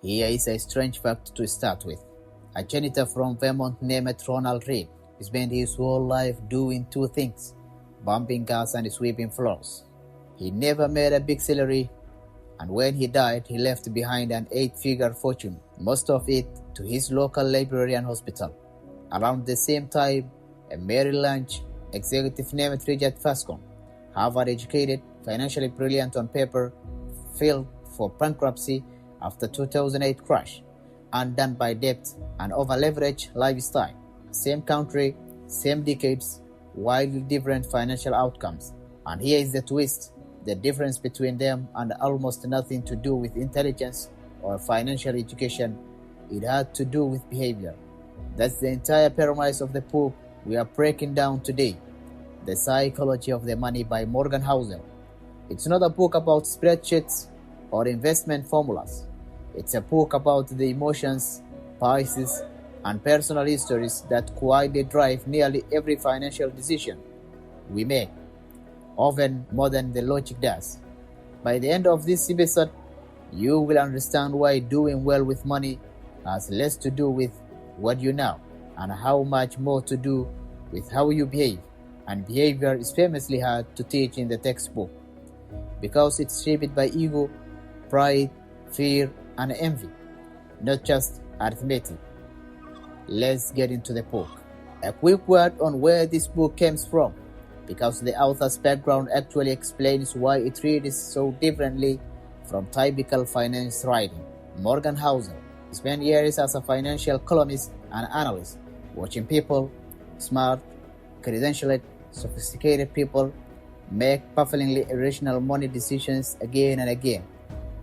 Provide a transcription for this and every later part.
Here is a strange fact to start with. A janitor from Vermont named Ronald Reed spent his whole life doing two things: bumping cars and sweeping floors. He never made a big salary, and when he died, he left behind an 8-figure fortune, most of it to his local library and hospital. Around the same time, a Merrill Lynch executive named Richard Fascon, Harvard-educated, financially brilliant on paper, filed for bankruptcy after 2008 crash, undone by debt and over-leveraged lifestyle. Same country, same decades, wildly different financial outcomes. And here is the twist: the difference between them had almost nothing to do with intelligence or financial education. It had to do with behavior. That's the entire premise of the book we are breaking down today, The Psychology of the Money by Morgan Housel. It's not a book about spreadsheets or investment formulas. It's a book about the emotions, biases, and personal histories that quietly drive nearly every financial decision we make, often more than the logic does. By the end of this episode, you will understand why doing well with money has less to do with what you know and how much more to do with how you behave. And behavior is famously hard to teach in the textbook because it's shaped by ego, pride, fear, and envy, not just arithmetic. Let's get into the book. A quick word on where this book comes from, because the author's background actually explains why it reads so differently from typical finance writing. Morgan Housel spent years as a financial columnist and analyst, watching people, smart, credentialed, sophisticated people, make bafflingly irrational money decisions again and again.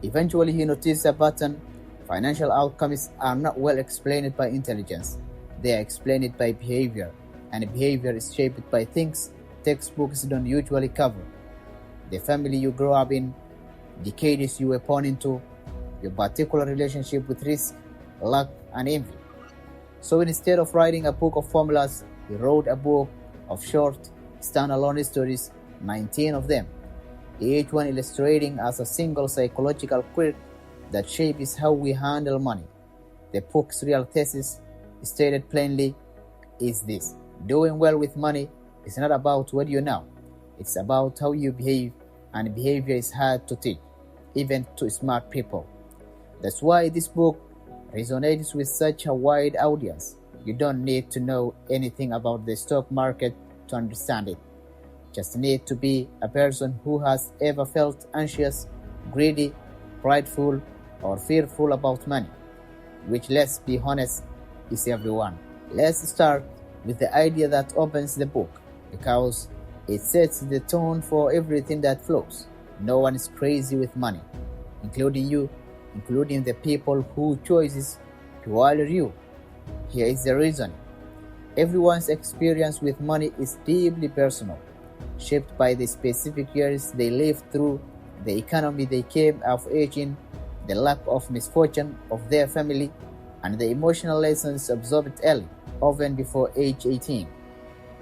Eventually, he noticed a pattern: financial outcomes are not well explained by intelligence. They are explained by behavior, and behavior is shaped by things textbooks don't usually cover: the family you grew up in, decades you were born into, your particular relationship with risk, luck, and envy. So instead of writing a book of formulas, he wrote a book of short, standalone stories, 19 of them, each one illustrating as a single psychological quirk that shapes how we handle money. The book's real thesis, stated plainly, is this: doing well with money is not about what you know, it's about how you behave, and behavior is hard to teach, even to smart people. That's why this book resonates with such a wide audience. You don't need to know anything about the stock market to understand it. Just need to be a person who has ever felt anxious, greedy, prideful, or fearful about money, which, let's be honest, is everyone. Let's start with the idea that opens the book, because it sets the tone for everything that flows. No one is crazy with money, including you, including the people whose choices fuel you. Here is the reason. Everyone's experience with money is deeply personal, shaped by the specific years they lived through, the economy they came of age in, the lack of misfortune of their family, and the emotional lessons absorbed early, often before age 18,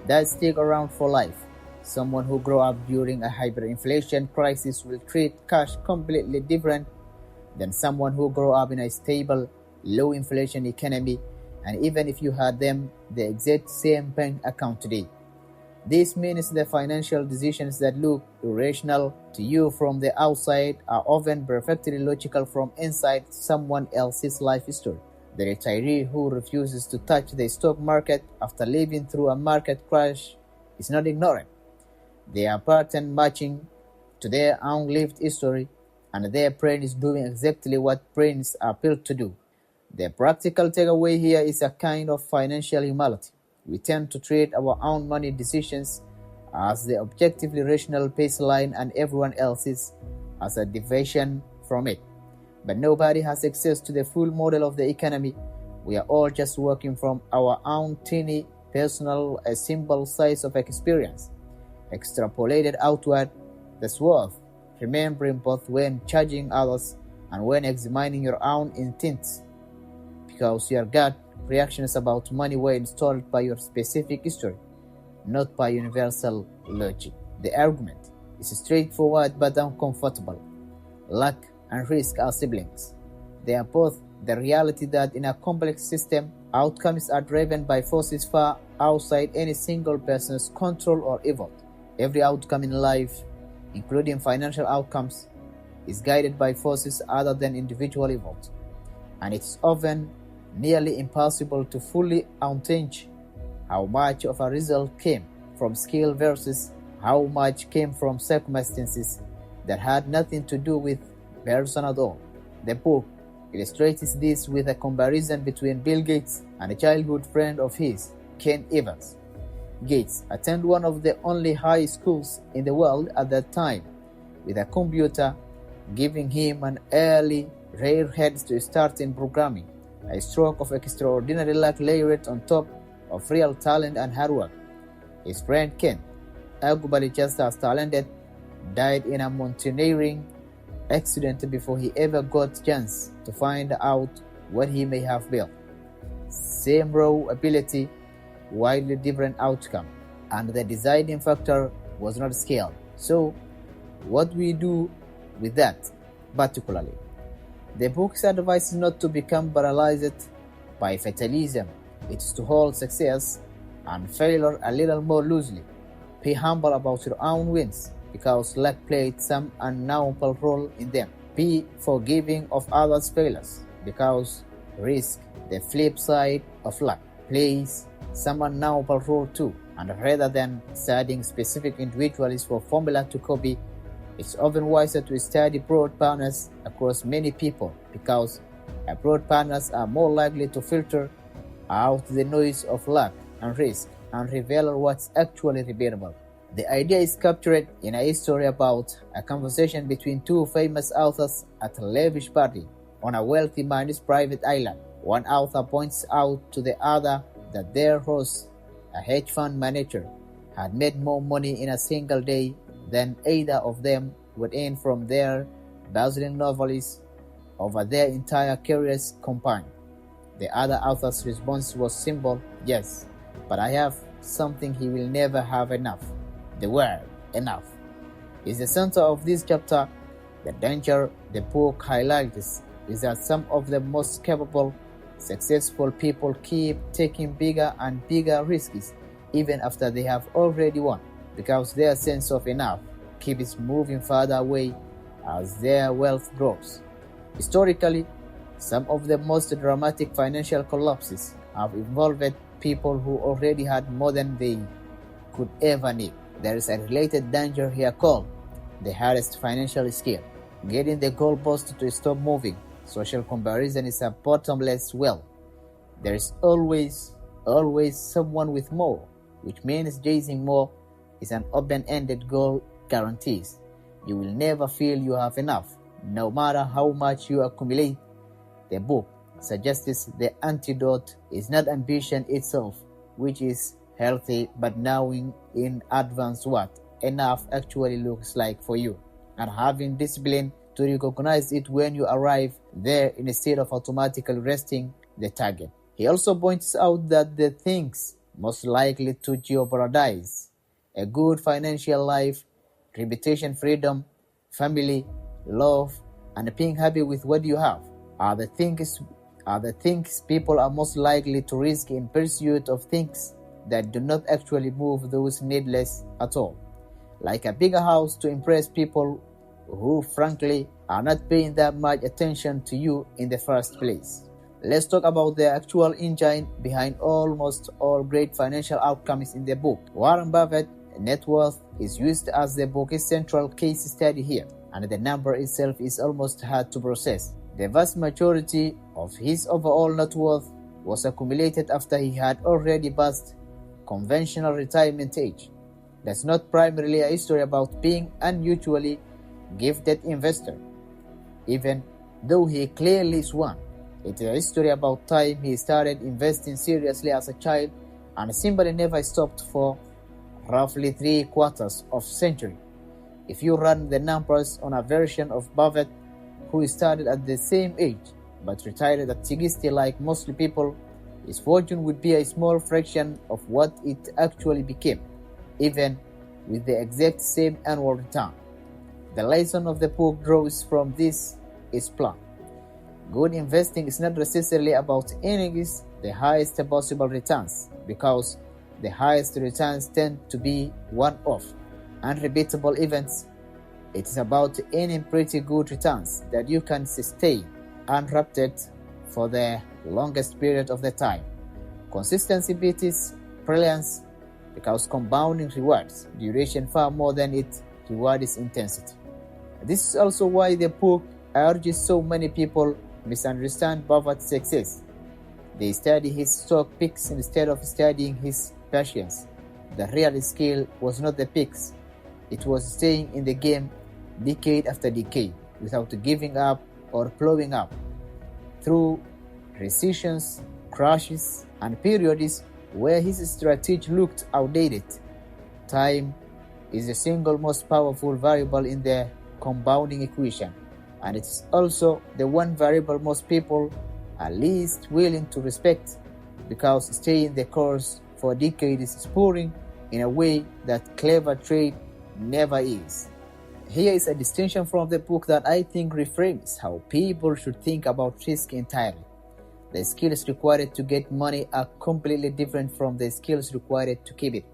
that stick around for life. Someone who grew up during a hyperinflation crisis will treat cash completely different than someone who grew up in a stable, low-inflation economy, and even if you had them the exact same bank account today. This means the financial decisions that look irrational to you from the outside are often perfectly logical from inside someone else's life history. The retiree who refuses to touch the stock market after living through a market crash is not ignorant. They are pattern matching to their own lived history, and their brain is doing exactly what brains are built to do. The practical takeaway here is a kind of financial humility. We tend to treat our own money decisions as the objectively rational baseline and everyone else's as a deviation from it. But nobody has access to the full model of the economy. We are all just working from our own teeny, personal, simple size of experience, extrapolated outward. That's worth remembering both when judging others and when examining your own intents, because your gut reactions about money were installed by your specific history, not by universal logic. The argument is straightforward but uncomfortable. Luck and risk are siblings. They are both the reality that in a complex system, outcomes are driven by forces far outside any single person's control or effort. Every outcome in life, including financial outcomes, is guided by forces other than individual effort, and it's often nearly impossible to fully untangle how much of a result came from skill versus how much came from circumstances that had nothing to do with person at all. The book illustrates this with a comparison between Bill Gates and a childhood friend of his, Ken Evans. Gates attended one of the only high schools in the world at that time, with a computer giving him an early rare head to start in programming, a stroke of extraordinary luck layered on top of real talent and hard work. His friend Ken, arguably just as talented, died in a mountaineering accident before he ever got a chance to find out what he may have built. Same raw ability, widely different outcome, and the deciding factor was not skill. So, what we do with that, particularly? The book's advice is not to become paralyzed by fatalism. It's to hold success and failure a little more loosely. Be humble about your own wins, because luck played some unknowable role in them. Be forgiving of others' failures, because risk, the flip side of luck, plays some unknowable role too. And rather than studying specific individuals for formula to copy, it's often wiser to study broad patterns across many people, because broad patterns are more likely to filter out the noise of luck and risk and reveal what's actually repeatable. The idea is captured in a story about a conversation between two famous authors at a lavish party on a wealthy man's private island. One author points out to the other that their host, a hedge fund manager, had made more money in a single day than either of them would earn from their bustling novels over their entire careers combined. The other author's response was simple: yes, but I have something he will never have enough. The word enough is the center of this chapter. The danger the book highlights is that some of the most capable, successful people keep taking bigger and bigger risks even after they have already won, because their sense of enough keeps moving further away as their wealth grows. Historically, some of the most dramatic financial collapses have involved people who already had more than they could ever need. There is a related danger here called the hardest financial skill: getting the goalpost to stop moving. Social comparison is a bottomless well. There is always someone with more, which means chasing more is an open-ended goal. Guarantees you will never feel you have enough, no matter how much you accumulate. The book suggests the antidote is not ambition itself, which is healthy, but knowing in advance what enough actually looks like for you, and having discipline to recognize it when you arrive there instead of automatically resting the target. He also points out that the things most likely to jeopardize a good financial life, reputation, freedom, family, love, and being happy with what you have, are the things people are most likely to risk in pursuit of things that do not actually move those needless at all, like a bigger house to impress people who frankly are not paying that much attention to you in the first place. Let's talk about the actual engine behind almost all great financial outcomes in the book. Warren Buffett net worth is used as the book's central case study here, and the number itself is almost hard to process. The vast majority of his overall net worth was accumulated after he had already passed conventional retirement age. That's not primarily a story about being unusually gifted investor, even though he clearly is one. It's a story about time he started investing seriously as a child and simply never stopped for roughly 3/4 of a century. If you run the numbers on a version of Buffett who started at the same age but retired at 60 like most people, his fortune would be a small fraction of what it actually became, even with the exact same annual return. The lesson of the book draws from this is plan. Good investing is not necessarily about earning the highest possible returns, because the highest returns tend to be one-off, unrepeatable events. It is about earning pretty good returns that you can sustain uninterrupted for the longest period of the time. Consistency beats brilliance, because compounding rewards duration far more than it rewards intensity. This is also why the book urges so many people misunderstand Buffett's success. They study his stock picks instead of studying his patience. The real skill was not the picks, it was staying in the game decade after decade without giving up or blowing up. Through recessions, crashes, and periods where his strategy looked outdated, time is the single most powerful variable in the compounding equation, and it's also the one variable most people are least willing to respect, because staying the course for decades is boring in a way that clever trade never is. Here is a distinction from the book that I think reframes how people should think about risk entirely. The skills required to get money are completely different from the skills required to keep it.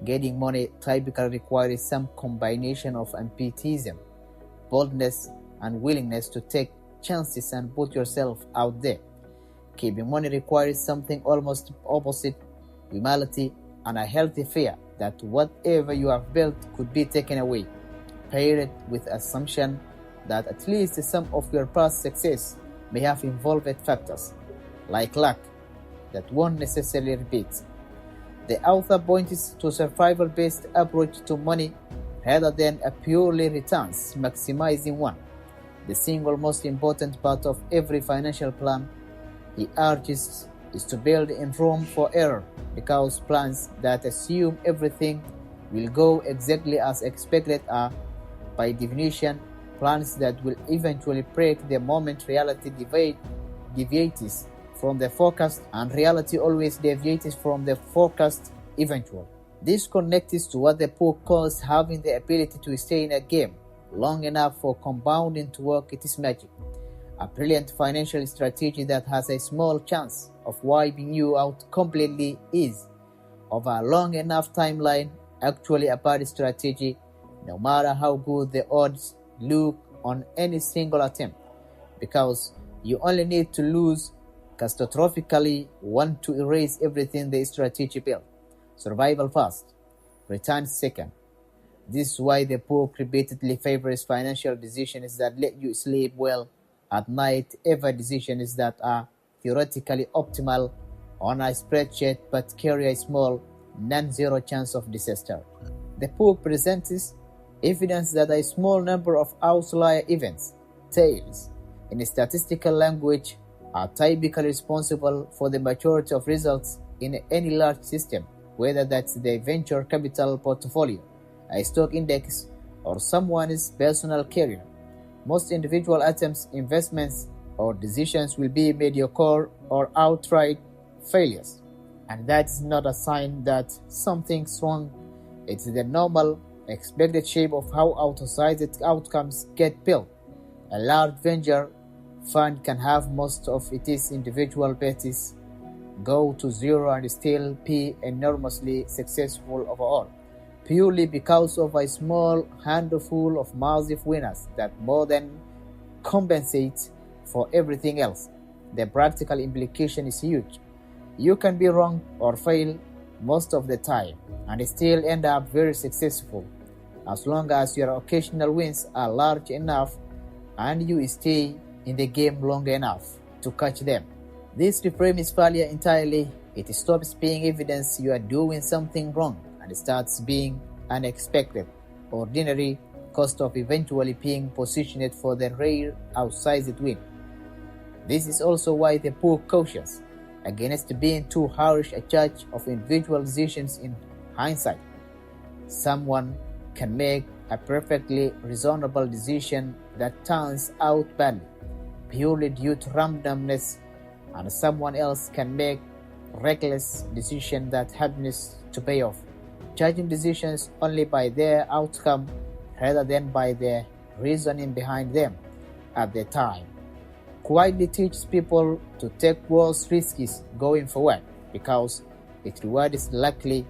Getting money typically requires some combination of ambition, boldness, and willingness to take chances and put yourself out there. Keeping money requires something almost opposite: humility and a healthy fear that whatever you have built could be taken away, paired with assumption that at least some of your past success may have involved factors, like luck, that won't necessarily repeat. The author points to a survival-based approach to money rather than a purely returns maximizing one. The single most important part of every financial plan, he urges, is to build in room for error, because plans that assume everything will go exactly as expected are, by definition, plans that will eventually break the moment reality deviates from the forecast, and reality always deviates from the forecast eventually. This connects to what the book calls having the ability to stay in a game long enough for compounding to work its magic. A brilliant financial strategy that has a small chance of wiping you out completely is, over a long enough timeline, actually a bad strategy, no matter how good the odds look on any single attempt, because you only need to lose catastrophically one to erase everything the strategy built. Survival first, returns second. This is why the book repeatedly favors financial decisions that let you sleep well at night over decisions that are theoretically optimal on a spreadsheet but carry a small, non-zero chance of disaster. The book presents evidence that a small number of outlier events, tails, in statistical language, are typically responsible for the majority of results in any large system, whether that's the venture capital portfolio, a stock index, or someone's personal career. Most individual attempts, investments, or decisions will be mediocre or outright failures. And that is not a sign that something's wrong. It's the normal, expected shape of how outsized outcomes get built. A large venture fund can have most of its individual bets go to zero and still be enormously successful overall, purely because of a small handful of massive winners that more than compensate for everything else. The practical implication is huge. You can be wrong or fail most of the time and still end up very successful, as long as your occasional wins are large enough and you stay in the game long enough to catch them. This reframes failure entirely. It stops being evidence you are doing something wrong and starts being unexpected, ordinary cost of eventually being positioned for the rare outsized win. This is also why the book cautions against being too harsh a judge of individual decisions in hindsight. Someone can make a perfectly reasonable decision that turns out badly, purely due to randomness, and someone else can make reckless decision that happens to pay off. Judging decisions only by their outcome rather than by the reasoning behind them at the time quietly teaches people to take worse risks going forward because it rewards lucky,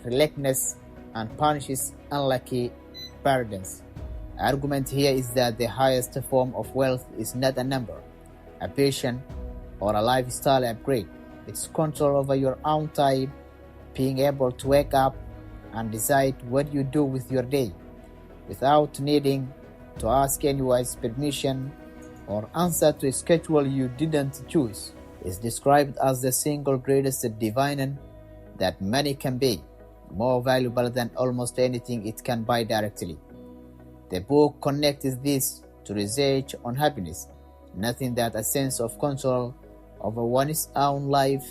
relentless, and punishes unlucky burdens. Argument here is that the highest form of wealth is not a number, a passion, or a lifestyle upgrade. It's control over your own time, being able to wake up and decide what you do with your day without needing to ask anyone's permission or answer to a schedule you didn't choose. Is described as the single greatest dividend that money can be, more valuable than almost anything it can buy directly. The book connects this to research on happiness, noting that a sense of control over one's own life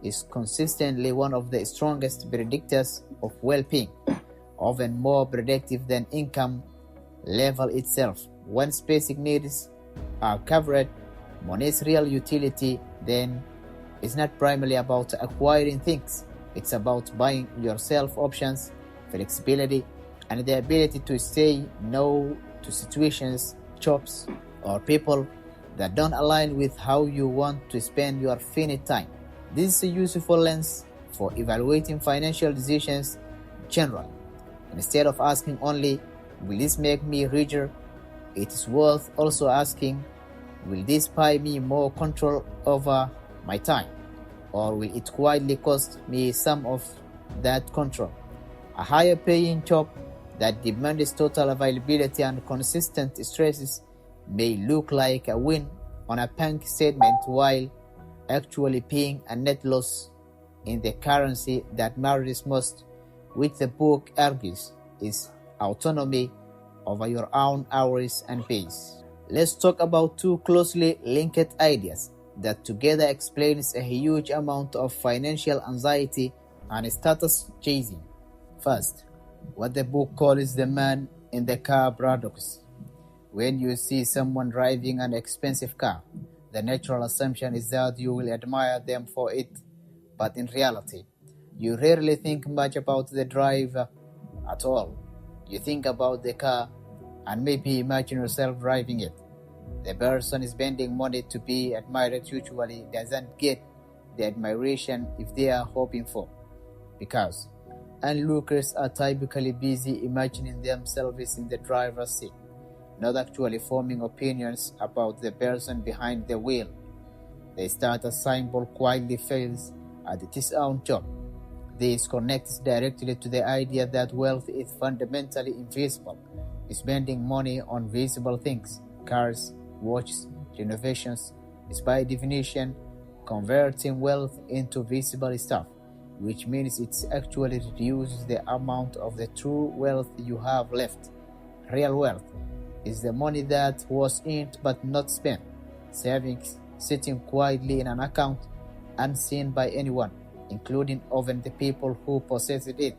is consistently one of the strongest predictors of well-being, often more predictive than income level itself. Once basic needs are covered, money's real utility then is not primarily about acquiring things. It's about buying yourself options, flexibility, and the ability to say no to situations, jobs, or people that don't align with how you want to spend your finite time. This is a useful lens for evaluating financial decisions generally. Instead of asking only, will this make me richer? It is worth also asking, will this buy me more control over my time? Or will it quietly cost me some of that control? A higher paying job that demands total availability and consistent stresses may look like a win on a bank statement while actually being a net loss in the currency that matters most, which the book argues is autonomy over your own hours and pace. Let's talk about two closely linked ideas that together explains a huge amount of financial anxiety and status chasing. First, what the book calls the man in the car paradox. When you see someone driving an expensive car, the natural assumption is that you will admire them for it, but in reality, you rarely think much about the driver at all. You think about the car and maybe imagine yourself driving it. The person spending money to be admired usually doesn't get the admiration if they are hoping for, because onlookers are typically busy imagining themselves in the driver's seat, not actually forming opinions about the person behind the wheel. The status symbol quietly fails at its own job. This connects directly to the idea that wealth is fundamentally invisible. Spending money on visible things, cars, watches, renovations, is by definition converting wealth into visible stuff, which means it actually reduces the amount of the true wealth you have left. Real wealth is the money that was earned but not spent, savings sitting quietly in an account unseen by anyone, including even the people who possess it.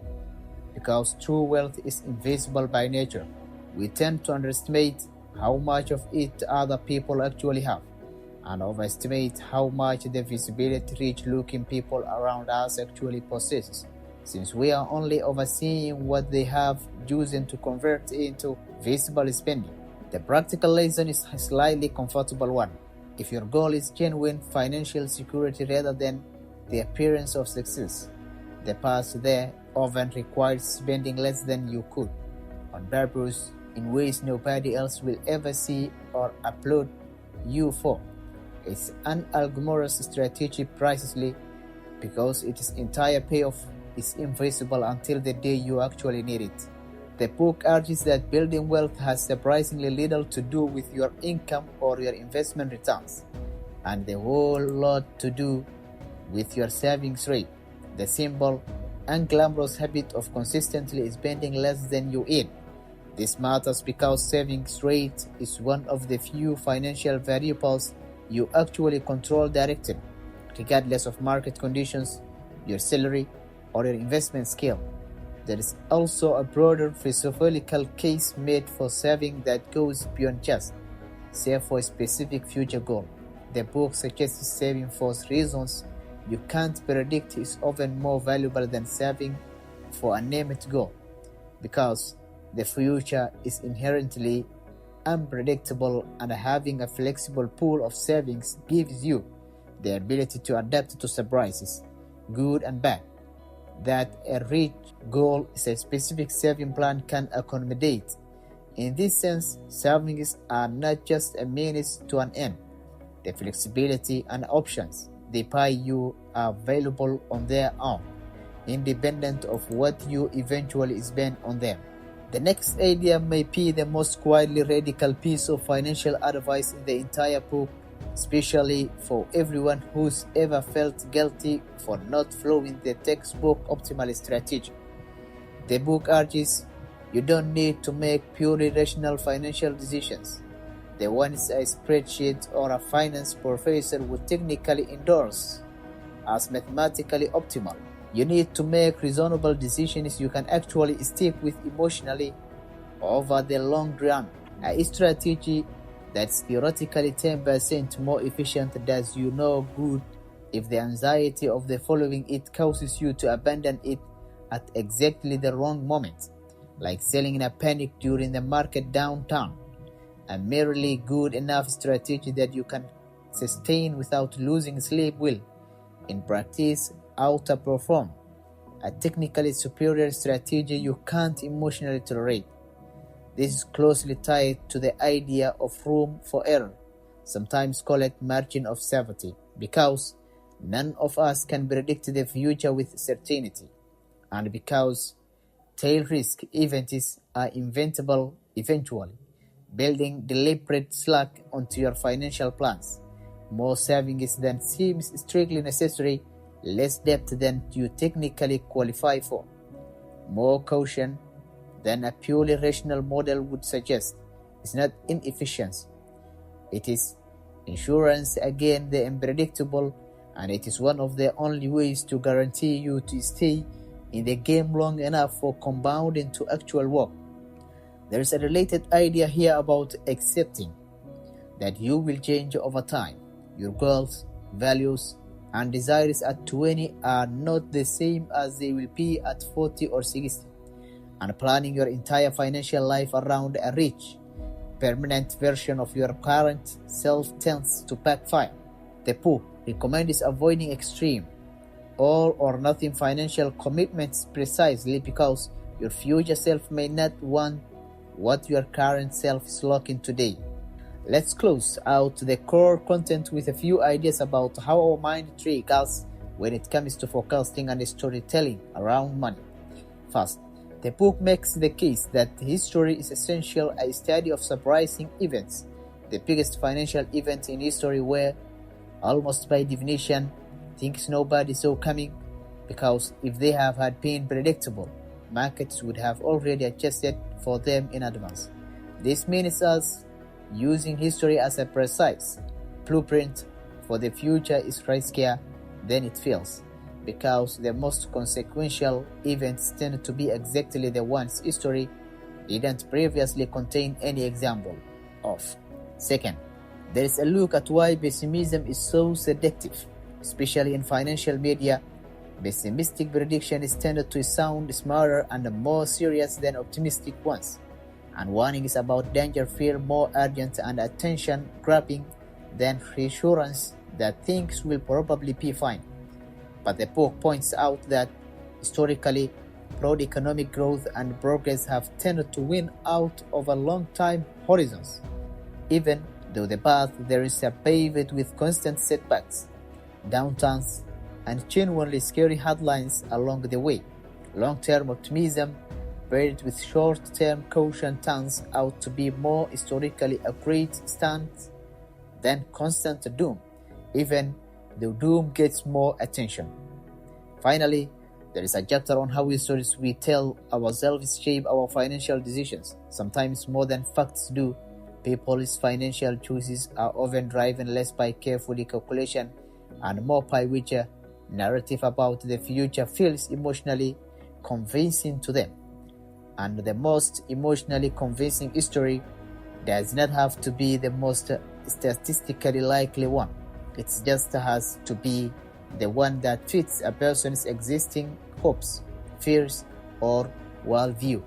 Because true wealth is invisible by nature, we tend to underestimate how much of it other people actually have, and overestimate how much the visibility-rich looking people around us actually possess, since we are only overseeing what they have chosen to convert into visible spending. The practical lesson is a slightly comfortable one. If your goal is genuine financial security rather than the appearance of success, the path there often requires spending less than you could, on purpose, in ways nobody else will ever see or applaud you for. It's an algorithmic strategy precisely because its entire payoff is invisible until the day you actually need it. The book urges that building wealth has surprisingly little to do with your income or your investment returns, and a whole lot to do with your savings rate, the simple, unglamorous habit of consistently spending less than you earn. This matters because savings rate is one of the few financial variables you actually control directly, regardless of market conditions, your salary, or your investment skill. There is also a broader philosophical case made for saving that goes beyond just save for a specific future goal. The book suggests saving for reasons you can't predict is often more valuable than saving for a named goal, because the future is inherently unpredictable, and having a flexible pool of savings gives you the ability to adapt to surprises, good and bad, that a rich goal is a specific saving plan can accommodate. In this sense, savings are not just a means to an end. The flexibility and options they buy you are available on their own, independent of what you eventually spend on them. The next idea may be the most quietly radical piece of financial advice in the entire book, especially for everyone who's ever felt guilty for not following the textbook optimal strategy. The book urges you don't need to make purely rational financial decisions, the ones a spreadsheet or a finance professor would technically endorse as mathematically optimal. You need to make reasonable decisions you can actually stick with emotionally over the long run. A strategy that's theoretically 10% more efficient does you no good if the anxiety of the following it causes you to abandon it at exactly the wrong moment, like selling in a panic during the market downturn. A merely good enough strategy that you can sustain without losing sleep will, in practice, outperform a technically superior strategy you can't emotionally tolerate. This is closely tied to the idea of room for error, sometimes called margin of safety, because none of us can predict the future with certainty, and because tail risk events are inventable eventually. Building deliberate slack onto your financial plans. More savings than seems strictly necessary, less debt than you technically qualify for. More caution than a purely rational model would suggest is not inefficiency. It is insurance against the unpredictable, and it is one of the only ways to guarantee you to stay in the game long enough for compounding to actual work. There is a related idea here about accepting that you will change over time. Your goals, values, and desires at 20 are not the same as they will be at 40 or 60, and planning your entire financial life around a rich, permanent version of your current self tends to backfire. The book recommends avoiding extreme, all-or-nothing financial commitments precisely because your future self may not want what your current self is lacking today. Let's close out the core content with a few ideas about how our mind tricks us when it comes to forecasting and storytelling around money. First, the book makes the case that history is essentially a study of surprising events. The biggest financial events in history were, almost by definition, things nobody saw coming, because if they had been predictable, markets would have already adjusted for them in advance. This means us using history as a precise blueprint for the future is riskier than it feels, because the most consequential events tend to be exactly the ones history didn't previously contain any example of. Second, there is a look at why pessimism is so seductive, especially in financial media. Pessimistic predictions tend to sound smarter and more serious than optimistic ones, and warnings about danger feel more urgent and attention-grabbing than reassurance that things will probably be fine. But the book points out that, historically, broad economic growth and progress have tended to win out over long-time horizons, even though the path there is paved with constant setbacks, downturns, and genuinely scary headlines along the way. Long-term optimism paired with short-term caution turns out to be more historically accurate stance than constant doom, even though doom gets more attention. Finally, there is a chapter on how stories we tell ourselves shape our financial decisions, sometimes more than facts do. People's financial choices are often driven less by careful calculation and more by which a narrative about the future feels emotionally convincing to them. And the most emotionally convincing story does not have to be the most statistically likely one. It just has to be the one that fits a person's existing hopes, fears, or worldview.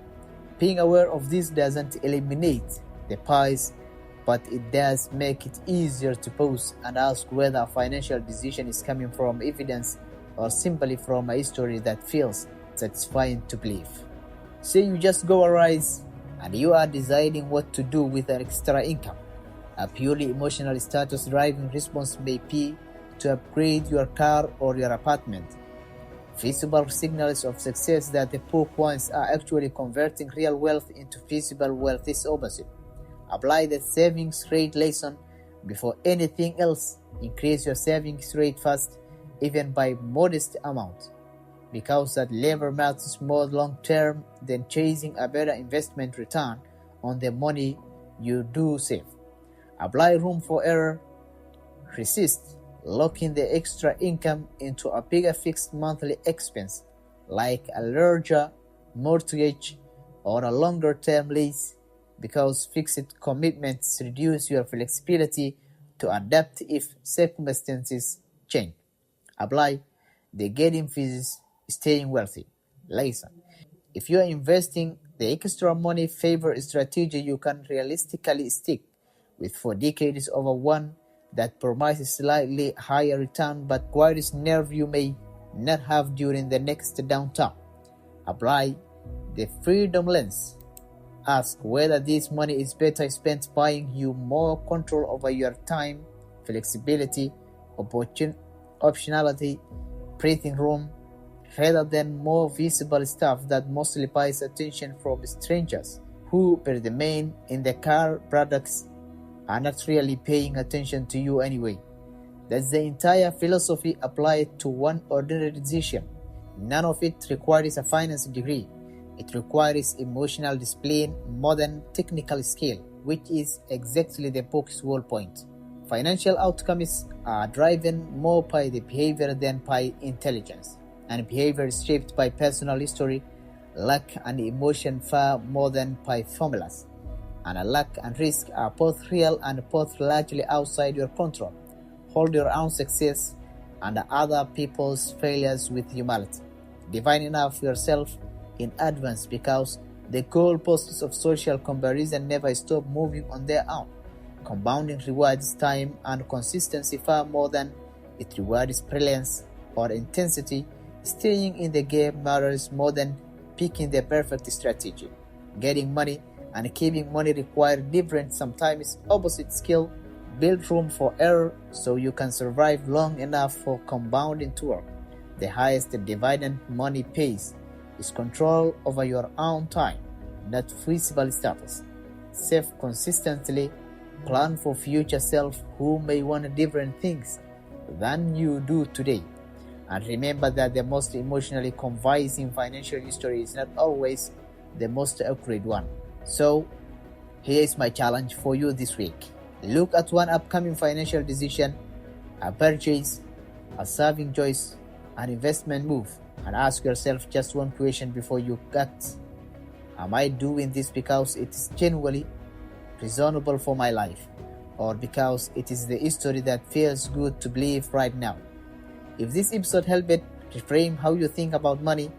Being aware of this doesn't eliminate the pies, but it does make it easier to pause and ask whether a financial decision is coming from evidence or simply from a history that feels satisfying to believe. Say you just go arise and you are deciding what to do with an extra income. A purely emotional status driving response may be to upgrade your car or your apartment. Visible signals of success that the poor points are actually converting real wealth into visible wealth is opposite. Apply the savings rate lesson before anything else. Increase your savings rate fast, even by modest amount, because that lever matters more long term than chasing a better investment return on the money you do save. Apply room for error. Resist locking the extra income into a bigger fixed monthly expense, like a larger mortgage or a longer term lease, because fixed commitments reduce your flexibility to adapt if circumstances change. Apply the getting fees staying wealthy lesson. If you are investing, the extra money favor strategy you can realistically stick with for decades over one that promises slightly higher return but requires nerve you may not have during the next downturn. Apply the freedom lens. Ask whether this money is better spent buying you more control over your time, flexibility, optionality, breathing room, rather than more visible stuff that mostly buys attention from strangers who, per the main in the car products, are not really paying attention to you anyway. That's the entire philosophy applied to one ordinary decision. None of it requires a finance degree. It requires emotional discipline more than technical skill, which is exactly the book's whole point. Financial outcomes are driven more by the behavior than by intelligence, and behavior is shaped by personal history, luck, and emotion far more than by formulas. And luck and risk are both real and both largely outside your control. Hold your own success and other people's failures with humility. Define enough yourself in advance, because the goalposts of social comparison never stop moving on their own. Compounding rewards time and consistency far more than it rewards brilliance or intensity. Staying in the game matters more than picking the perfect strategy. Getting money and keeping money require different, sometimes opposite skill. Build room for error so you can survive long enough for compounding to work. The highest dividend money pays is control over your own time, not visible status. Save consistently. Plan for future self who may want different things than you do today. And remember that the most emotionally convincing financial history is not always the most accurate one. So, here is my challenge for you this week. Look at one upcoming financial decision, a purchase, a saving choice, an investment move, and ask yourself just one question before you act. Am I doing this because it is genuinely reasonable for my life, or because it is the history that feels good to believe right now? If this episode helped reframe how you think about money,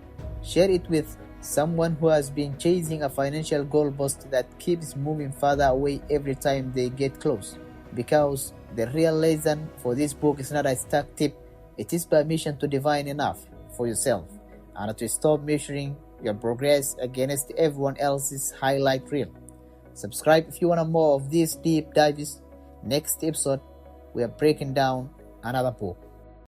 share it with someone who has been chasing a financial goalpost that keeps moving further away every time they get close. Because the real lesson for this book is not a stuck tip, it is permission to define enough for yourself and to stop measuring your progress against everyone else's highlight reel. Subscribe if you want more of these deep dives. Next episode, we are breaking down another book.